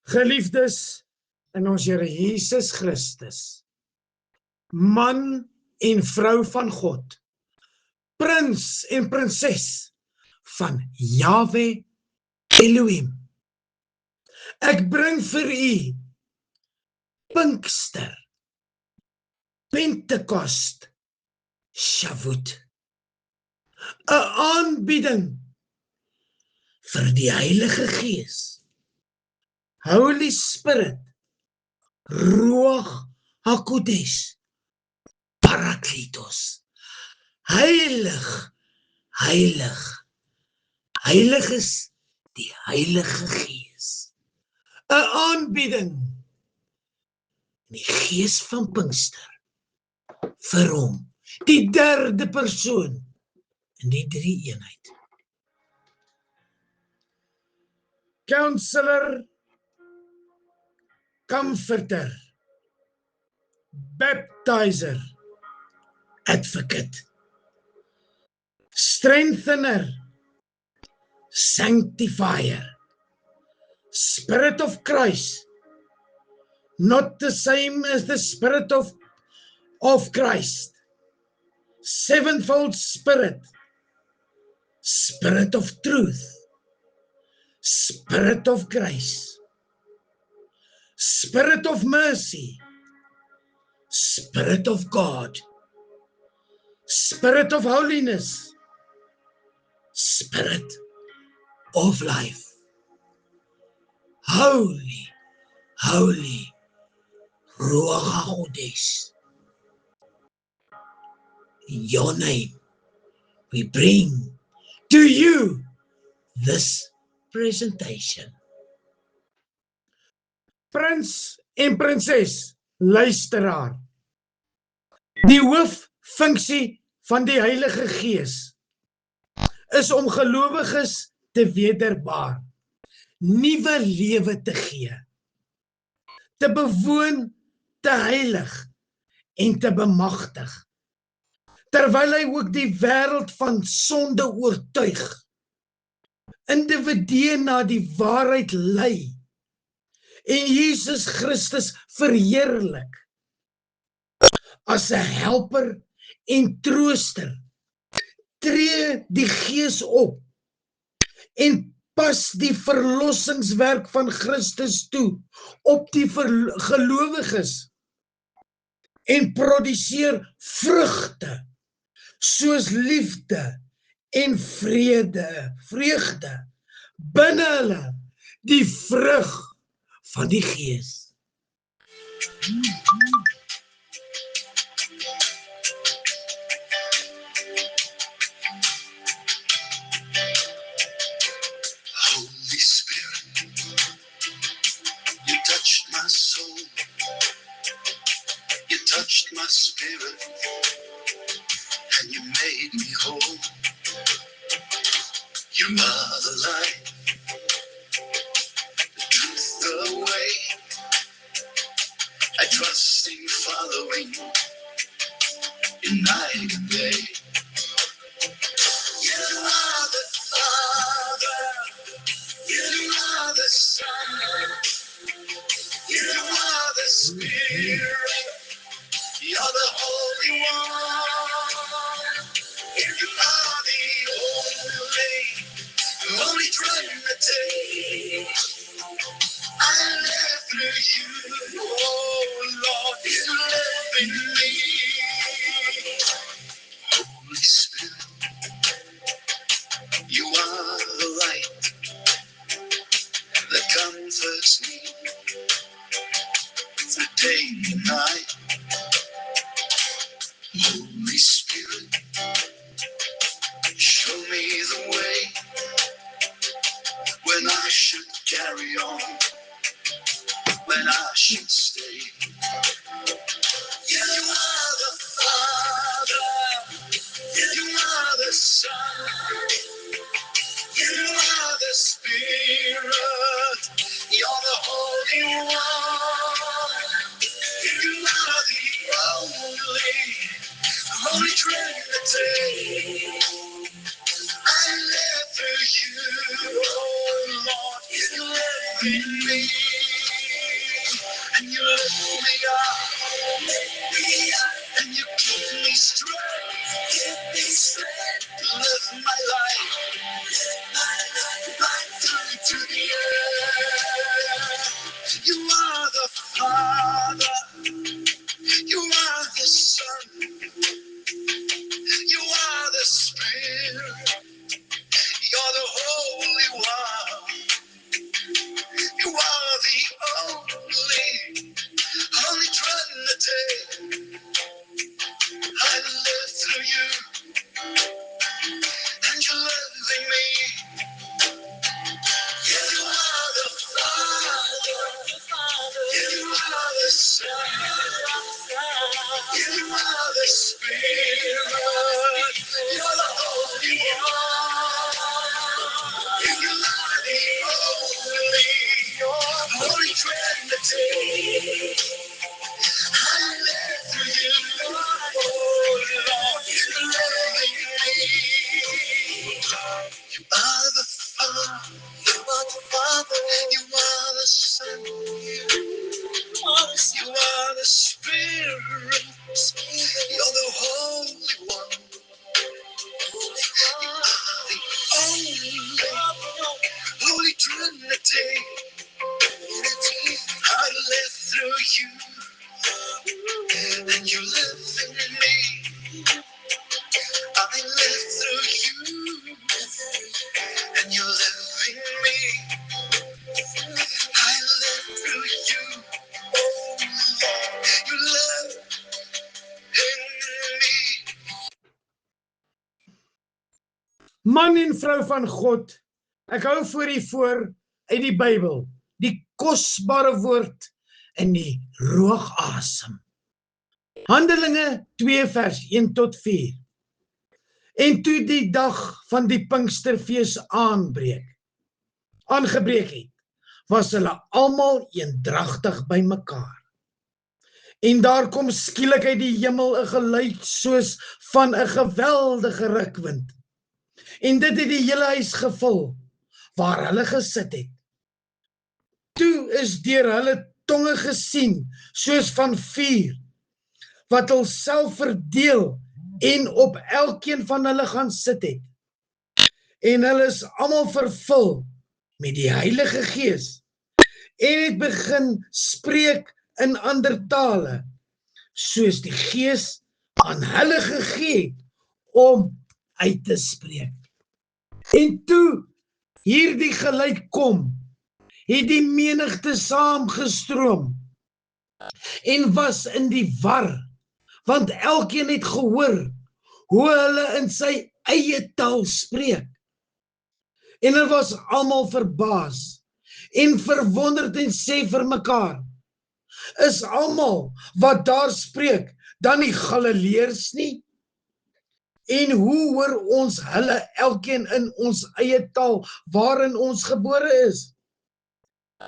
Geliefdes in ons Here Jesus Christus, man en vrou van God, prins en prinses van Yahweh Elohim. Ek bring vir u Pinkster, Pentekost, Shavuot, 'n aanbieding vir die Heilige Gees, Holy Spirit, Ruach HaKodesh, Parakletos, heilig, heilig, heilig is die Heilige Gees, 'n aanbieding in die Gees van Pinkster vir hom, die derde persoon in die drie-eenheid. Counselor, Comforter, Baptizer, Advocate, Strengthener, Sanctifier, Spirit of Christ, not the same as the Spirit of Christ, sevenfold Spirit, Spirit of truth, Spirit of grace, Spirit of mercy, Spirit of God, Spirit of holiness, Spirit of life. Holy, holy, Ruach HaKodesh. In your name, we bring to you this presentation. Prins en prinses, luisteraar. Die hooffunksie van die Heilige Gees is om gelowiges te wederbaar, nuwe lewe te gee, te bewoon, te heilig en te bemagtig, terwyl hy ook die wêreld van sonde oortuig, individue na die waarheid lei en Jesus Christus verheerlik as 'n helper en trooster. Tree die Gees op en pas die verlossingswerk van Christus toe op die gelowiges en produseer vrugte soos liefde en vreugde binne hulle, die vrug van die Gees. Holy Spirit, you touched my soul, you touched my spirit, and you made me whole. You are the light, the truth, the way. I trust in following in night and day. You are the Father, you are the Son, you are the Spirit, you're the Holy One. You are the only Trinity. I live through you, oh Lord, you live in me. Holy Spirit, you are the light that comforts me through day and night. Holy Spirit, show me the way when I should carry on, when I should stay. You are the Father, you are the Son, you are the Spirit, you're the Holy One. You are the Holy Trinity. I live for you, oh Lord, you live in me. and you lift me up, and you give me strength to live my life right through to the end. You are the Father, you are the Son, you are the Spirit, you're the Holy One, you are the Holy Trinity. I live through you, and you're loving me. You are the Father, you are the Son, you are the Spirit, you're the Holy One, you are the Holy Trinity. I live through you, oh Lord, you're loving me. You are the Father, you are the Father, you are the Son, you are the Spirit, you're the Holy One, you are the Holy Trinity. I live through you, and you live in me. I live through you, and you live in me. I live through you, oh Lord, you live in me. Man en vrou van God, ek hou voor u voor uit die Bybel, die kosbare woord in die roogasem. Handelinge 2 vers 1 tot 4. En toe die dag van die Pinksterfees aangebreek het, was hulle almal eendragtig bymekaar. En daar kom skielik uit die hemel 'n geluid soos van 'n geweldige rukwind. En dit het die hele huis gevul waar hulle gesit het. Toe is deur hulle tonge gesien soos van vuur, wat hulself verdeel en op elkeen van hulle gaan sit het. En hulle is almal vervul met die Heilige Gees en het begin spreek in ander tale, soos die Gees aan hulle gegee het om uit te spreek. En toe hierdie geluid kom, het die menigte saamgestroom en was in die war, want elkeen het gehoor hoe hulle in sy eie taal spreek. En hulle was almal verbaas en verwonderd en sê vir mekaar, is almal wat daar spreek dan nie Galileërs nie? En hoe hoor ons hulle elkeen in ons eie taal waarin ons gebore is?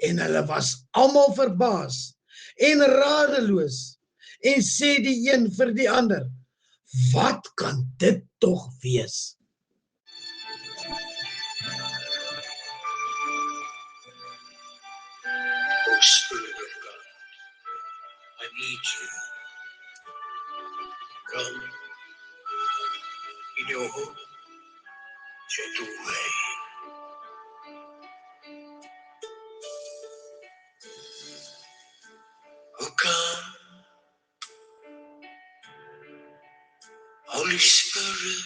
En hulle was almal verbaas en radeloos en sê die een vir die ander, wat kan dit tog wees? Oh Spirit of God, I need you. Come in your holy, gentle way. Oh come, Holy Spirit,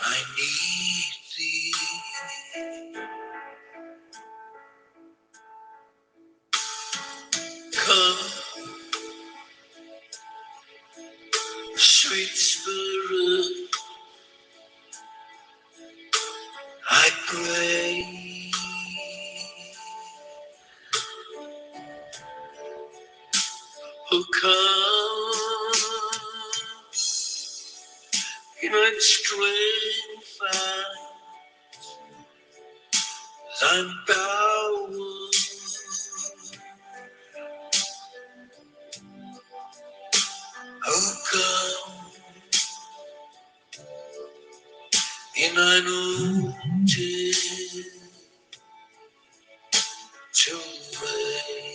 I need thee. Come, sweet Spirit, I pray. Oh come, in thy strength and power. Oh come, in anointed away.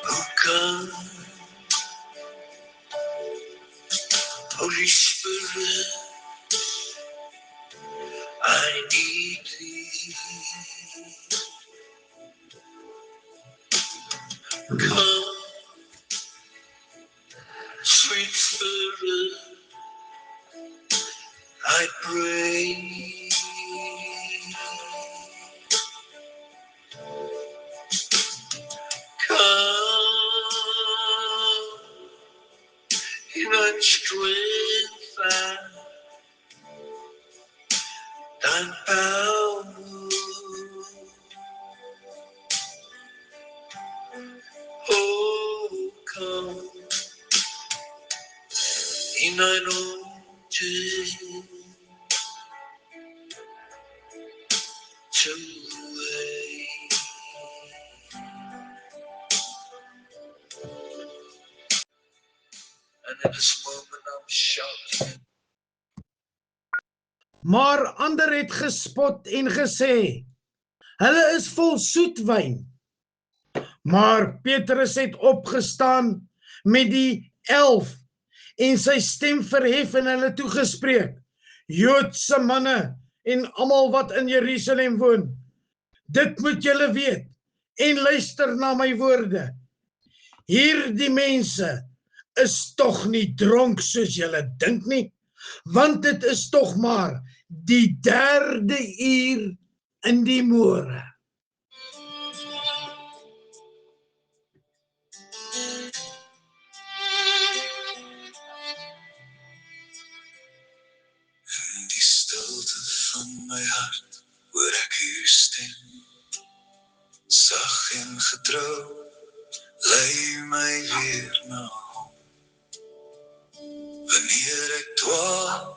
Oh God, Holy Spirit, I need thee. Come, sweet Spirit, I pray. Come in thy strength and power. Oh, come in thine anointing to way. And in this moment I'm shouting. Maar ander het gespot en gesê, hulle is vol soetwyn. Maar Petrus het opgestaan met die 11 en sy stem verhef en hulle toegespreek: Joodse manne en almal wat in Jerusalem woon, dit moet julle weet en luister na my woorde. Hierdie mense is tog nie dronk soos julle dink nie, want dit is tog maar die 3de uur in die môre. In die stilte van my hart hoor ek u stem, sag en getrou, lei my weer na hom. Wanneer ek dwaal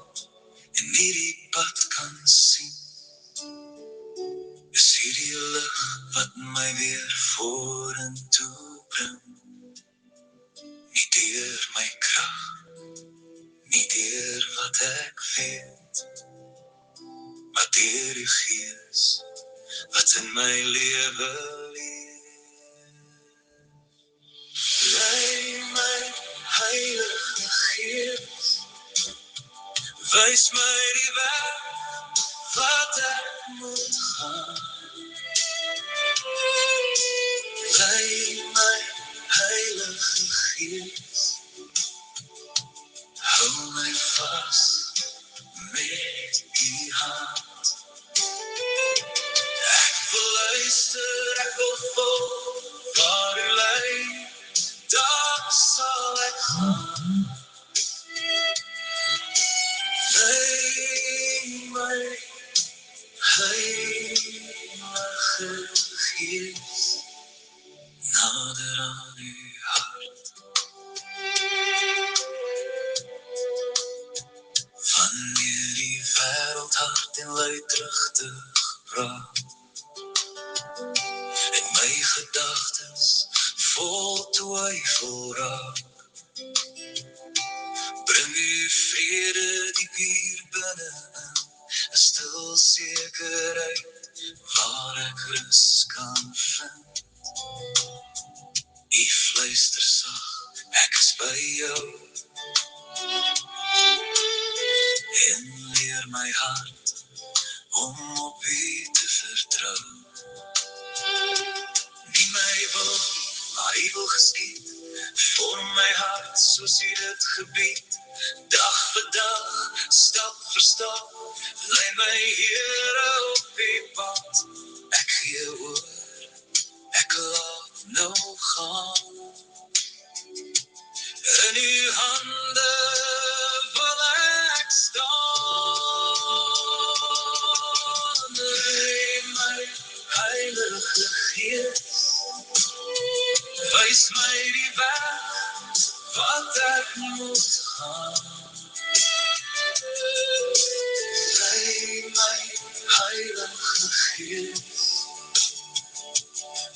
en nie die pad kan sien, is hierdie lig wat my weer vorentoe bring. Nie deur my krag, nie deur wat ek weet, maar deur die Gees wat in my lewe leef. Lei my Heilige Gees, wys my die weg wat ek moet gaan. Lei my Heilige Gees, hou my vas met die hand. Ek wil luister, ek wil volg waar u lei, daar sal ek gaan. Lei my Heilige Gees, nader aan u hart. Wanneer die wêreld hard en luidruchtig praat en my gedagtes vol twyfel raak, bring u vrede diep hier binne in, 'n stil sekerheid waar ek rus kan vind. U fluister sag, ek is by jou, en leer my hart om op U te vertrou. Nie my wil, maar U wil geskied. Vorm my hart soos U dit gebied. Dag vir dag, stap vir stap, lei my Here op U pad. Ek gee oor, ek laat nou gaan. In U hande wil ek staan. Lei my Heilige Gees, wys my die weg wat ek moet gaan. Lei my Heilige Gees,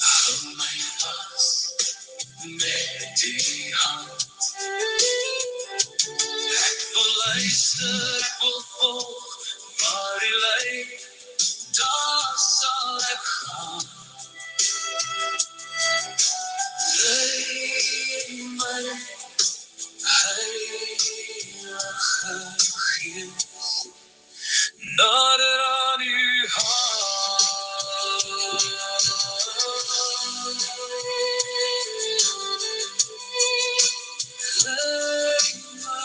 hou my vas met die hand. Ek wil luister, ek wil volg, waar U lei, daar sal ek gaan. Lei my Heilige Gees, nader aan U hart. Lei my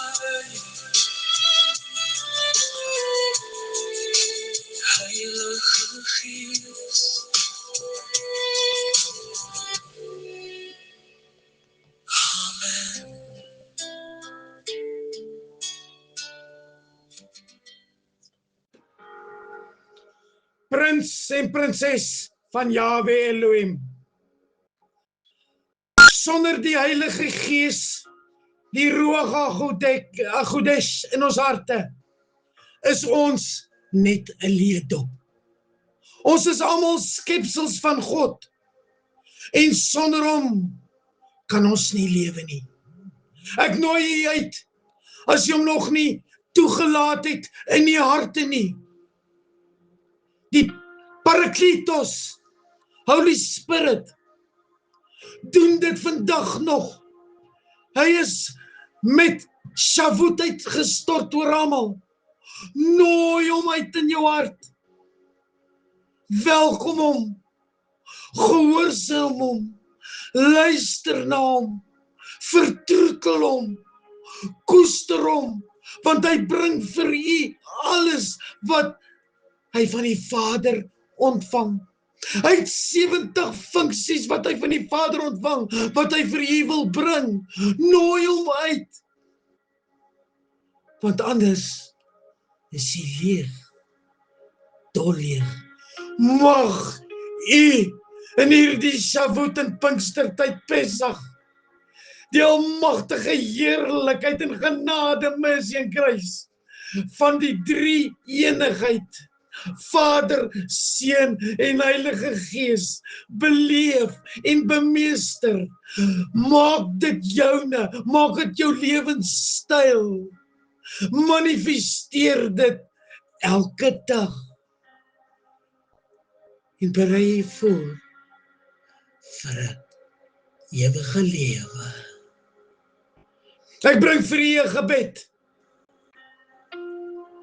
Heilige Gees. Amen. Prins en prinses van Yahweh Elohim. Sonder die Heilige Gees, die Ruach HaKodesh in ons harte, is ons net 'n leedop. Ons is almal skepsels van God, en sonder hom kan ons nie lewe nie. Ek nooi u uit, as jy hom nog nie toegelaat het in die harte nie. Die Parakletos, Holy Spirit, doen dit vandag nog. Hy is met Shavuot uitgestort oor almal. Nooi hom uit in jou hart. Welkom hom. Gehoorsaam hom. Luister na hom. Vertroetel hom. Koester hom, want hy bring vir u alles wat hy van die Vader ontvang. Hy het 70 funksies wat hy van die Vader ontvang, wat hy vir u wil bring. Nooi hom uit. Want anders is hy leeg, dolleeg. Mag u in hierdie Shavuot en Pinkstertyd Pesach die almagtige heerlikheid en genade missie en kruis van die drie eenigheid, Vader, Seun en Heilige Gees, beleef en bemeester. Maak dit joune, maak dit jou lewenstyl. Manifesteer dit elke dag. En berei voor vir 'n ewige lewe. Ek bring vir u 'n gebed.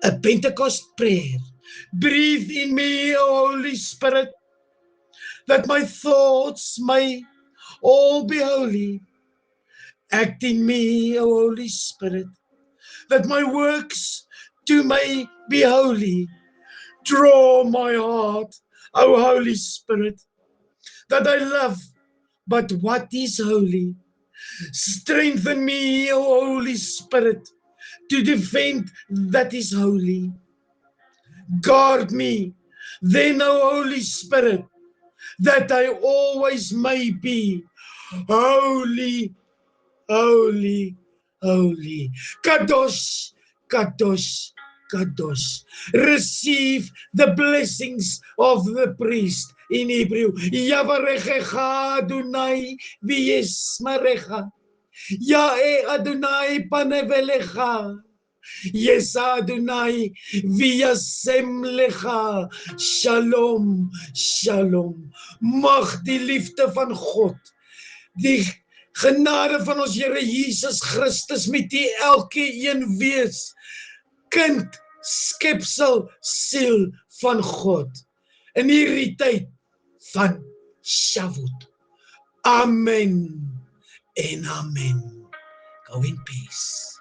'n Pentecost prayer. Breathe in me, O Holy Spirit, that my thoughts may all be holy. Act in me, O Holy Spirit, that my works too may be holy. Draw my heart, O Holy Spirit, that I love but what is holy. Strengthen me, O Holy Spirit, to defend that is holy. Guard me, then, O Holy Spirit, that I always may be holy, holy, holy. Kadosh, Kadosh, Kadosh. Receive the blessings of the priest in Hebrew. Yavarechecha Adonai v'yesmarecha. Ya'e Adonai panevelecha. Yes Adonai v'yasem lecha. Shalom, shalom. Mag die liefde van God, die genade van ons Here Jesus Christus met die elke een wees. Kind, skepsel, siel, van God in hierdie tyd van Shavuot. Amen en amen. Go in peace.